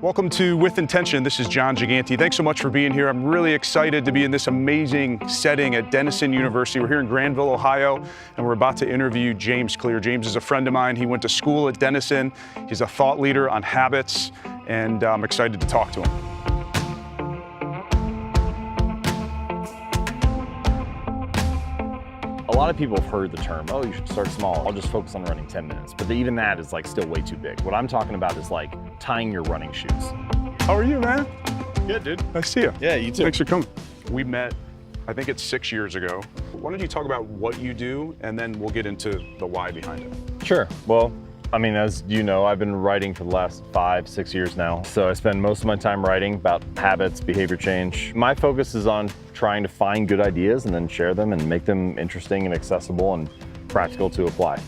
Welcome to With Intention. This is John Gigante. Thanks so much for being here. I'm really excited to be in this amazing setting at Denison University. We're here in Granville, Ohio, and we're about to interview James Clear. James is a friend of mine. He went to school at Denison. He's a thought leader on habits, and I'm excited to talk to him. A lot of people have heard the term, oh, you should start small. I'll just focus on running 10 minutes. But even that is like still way too big. What I'm talking about is like tying your running shoes. How are you, man? Good, dude. Nice to see you. Yeah, you too. Thanks for coming. We met, I think it's 6 years ago. Why don't you talk about what you do, and then we'll get into the why behind it. Sure. Well, I mean, as you know, I've been writing for the last 5-6 years now. So I spend most of my time writing about habits, behavior change. My focus is on trying to find good ideas and then share them and make them interesting and accessible and practical to apply.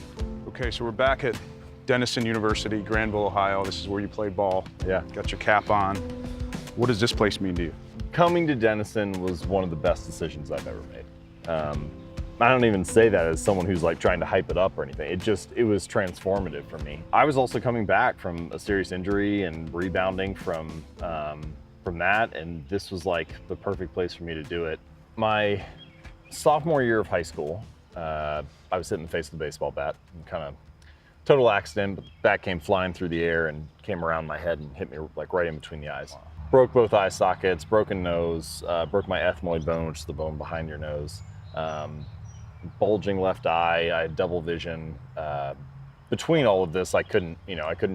Okay, so we're back at Denison University, Granville, Ohio. This is where you played ball. Yeah. Got your cap on. What does this place mean to you? Coming to Denison was one of the best decisions I've ever made. I don't even say that as someone who's like trying to hype it up or anything. It was transformative for me. I was also coming back from a serious injury and rebounding from that, and this was like the perfect place for me to do it. My sophomore year of high school, I was hit in the face with a baseball bat, and kind of total accident, but the bat came flying through the air and came around my head and hit me like right in between the eyes. Wow. Broke both eye sockets, broken nose, broke my ethmoid bone, which is the bone behind your nose. Bulging left eye, I had double vision. Between all of this, I couldn't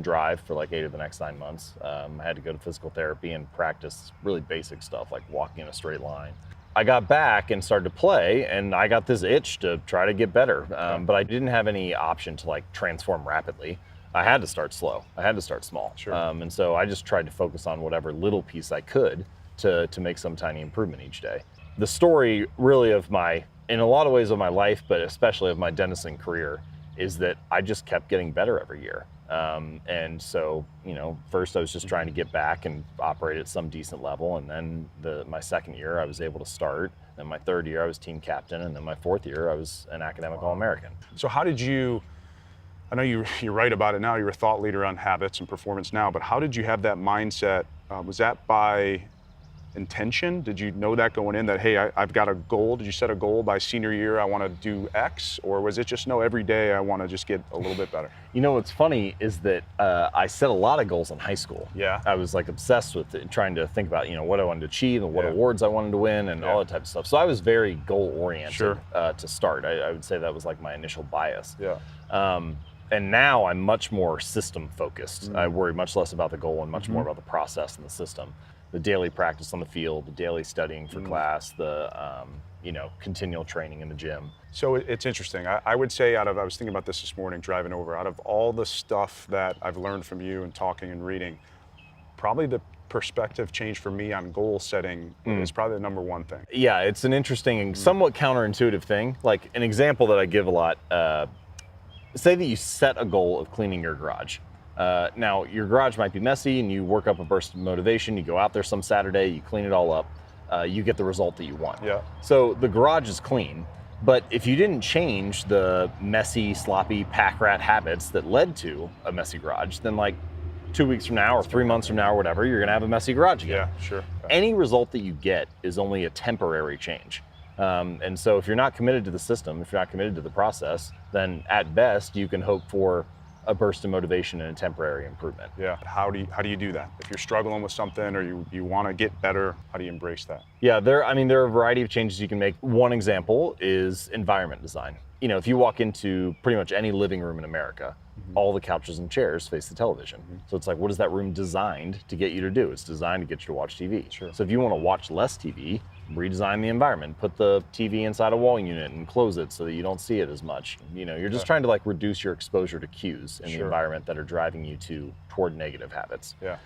drive for like 8 of the next 9 months. I had to go to physical therapy and practice really basic stuff like walking in a straight line. I got back and started to play, and I got this itch to try to get better, but I didn't have any option to like transform rapidly. I had to start slow. I had to start small. Sure. And so I just tried to focus on whatever little piece I could to make some tiny improvement each day. The story really in a lot of ways of my life, but especially of my Denison career, is that I just kept getting better every year. And so, first I was just trying to get back and operate at some decent level. And then my second year I was able to start. Then my third year I was team captain. And then my fourth year I was an academic All-American. So how did you, I know you write about it now, you're a thought leader on habits and performance now, but how did you have that mindset? Was that by intention? Did you know that going in that, hey, I've got a goal? Did you set a goal by senior year, I want to do X? Or was it just, no, every day I want to just get a little bit better? What's funny is that I set a lot of goals in high school. Yeah. I was like obsessed with it, trying to think about, what I wanted to achieve and what awards I wanted to win and all that type of stuff. So I was very goal oriented to start. I would say that was like my initial bias. Yeah. And now I'm much more system focused. I worry much less about the goal and much more about the process and the system. The daily practice on the field, the daily studying for class, the continual training in the gym. So it's interesting. I would say I was thinking about this morning driving over, out of all the stuff that I've learned from you and talking and reading, probably the perspective change for me on goal setting is probably the number one thing. Yeah, it's an interesting and somewhat counterintuitive thing. Like an example that I give a lot, say that you set a goal of cleaning your garage. Now, your garage might be messy and you work up a burst of motivation, you go out there some Saturday, you clean it all up, you get the result that you want. Yeah. So the garage is clean, but if you didn't change the messy, sloppy, pack rat habits that led to a messy garage, then like 2 weeks from now or 3 months from now or whatever, you're gonna have a messy garage again. Yeah, sure. Any result that you get is only a temporary change. And so if you're not committed to the system, if you're not committed to the process, then at best you can hope for a burst of motivation and a temporary improvement. Yeah. How do you do that? If you're struggling with something or you want to get better, how do you embrace that? Yeah, there are a variety of changes you can make. One example is environment design. If you walk into pretty much any living room in America, all the couches and chairs face the television. So it's like, what is that room designed to get you to do? It's designed to get you to watch TV. Sure. So if you want to watch less TV, redesign the environment, put the TV inside a wall unit and close it so that you don't see it as much. You're just trying to like reduce your exposure to cues in the environment that are driving you toward negative habits. Yeah.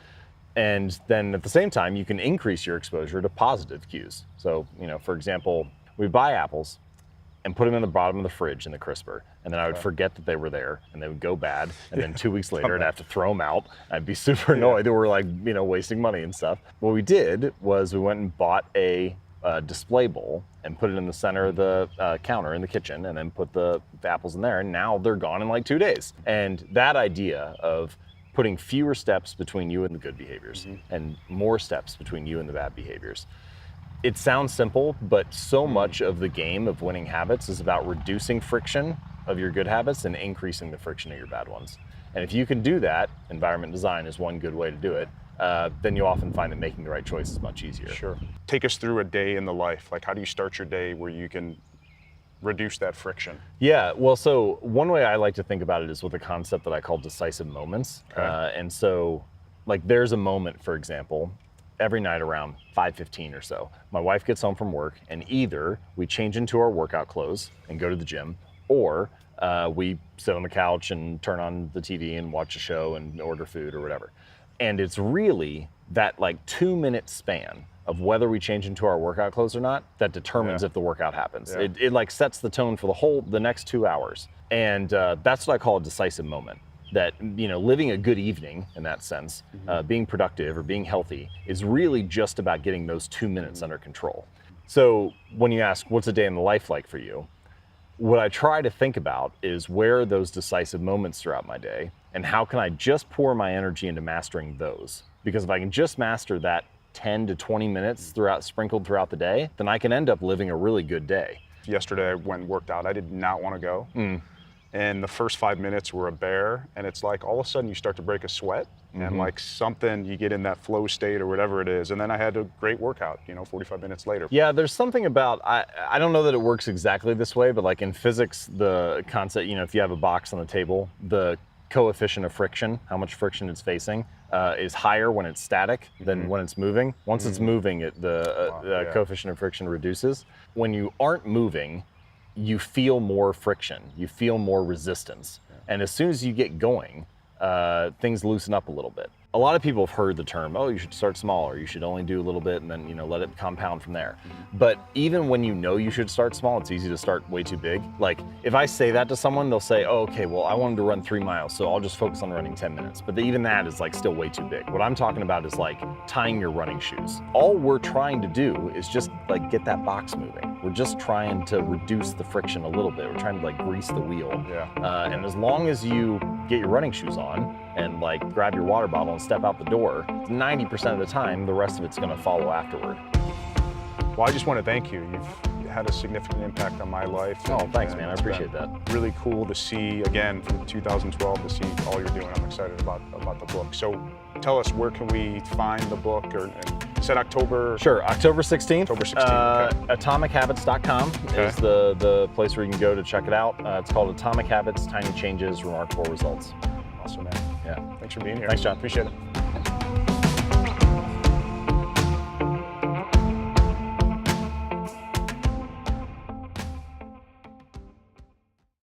And then at the same time, you can increase your exposure to positive cues. So, for example, we buy apples and put them in the bottom of the fridge in the crisper. And then I would forget that they were there and they would go bad. And then 2 weeks later, I'd have to throw them out. I'd be super annoyed that we're like, wasting money and stuff. What we did was we went and bought a display bowl and put it in the center of the counter in the kitchen and then put the apples in there. And now they're gone in like 2 days. And that idea of putting fewer steps between you and the good behaviors and more steps between you and the bad behaviors. It sounds simple, but so much of the game of winning habits is about reducing friction of your good habits and increasing the friction of your bad ones. And if you can do that, environment design is one good way to do it, then you often find that making the right choice is much easier. Sure. Take us through a day in the life. Like, how do you start your day where you can reduce that friction? Yeah, well, so one way I like to think about it is with a concept that I call decisive moments. Okay. And so, like, there's a moment, for example, every night around 5:15 or so, my wife gets home from work, and either we change into our workout clothes and go to the gym, or we sit on the couch and turn on the TV and watch a show and order food or whatever. And it's really that like 2-minute span of whether we change into our workout clothes or not that determines if the workout happens. Yeah. It like sets the tone for the next 2 hours. And that's what I call a decisive moment. That, you know, living a good evening in that sense, being productive or being healthy is really just about getting those 2 minutes under control. So when you ask, what's a day in the life like for you? What I try to think about is where are those decisive moments throughout my day, and how can I just pour my energy into mastering those? Because if I can just master that 10 to 20 minutes sprinkled throughout the day, then I can end up living a really good day. Yesterday I went and worked out. I did not want to go. And the first 5 minutes were a bear, and it's like all of a sudden you start to break a sweat and like something, you get in that flow state or whatever it is. And then I had a great workout, 45 minutes later. Yeah, there's something about, I don't know that it works exactly this way, but like in physics, the concept, if you have a box on the table, the coefficient of friction, how much friction it's facing, is higher when it's static than when it's moving. Once it's moving, the coefficient of friction reduces. When you aren't moving, you feel more friction, you feel more resistance. And as soon as you get going, things loosen up a little bit. A lot of people have heard the term, oh, you should start small, or you should only do a little bit and then, let it compound from there. But even when you should start small, it's easy to start way too big. Like if I say that to someone, they'll say, oh, okay, well, I wanted to run 3 miles, so I'll just focus on running 10 minutes. But even that is like still way too big. What I'm talking about is like tying your running shoes. All we're trying to do is just like get that box moving. We're just trying to reduce the friction a little bit. We're trying to like grease the wheel. Yeah. And as long as you get your running shoes on and like grab your water bottle and step out the door, 90% of the time, the rest of it's gonna follow afterward. Well, I just want to thank you. You've had a significant impact on my life. Oh, thanks, man. I it's appreciate been that. Really cool to see, again, from 2012, to see all you're doing. I'm excited about the book. So tell us, where can we find the book? And you said October? Sure, October 16th. October 16th, okay. AtomicHabits.com is the place where you can go to check it out. It's called Atomic Habits, Tiny Changes, Remarkable Results. Awesome, man. Yeah. Thanks for being here. Thanks, John. Appreciate it.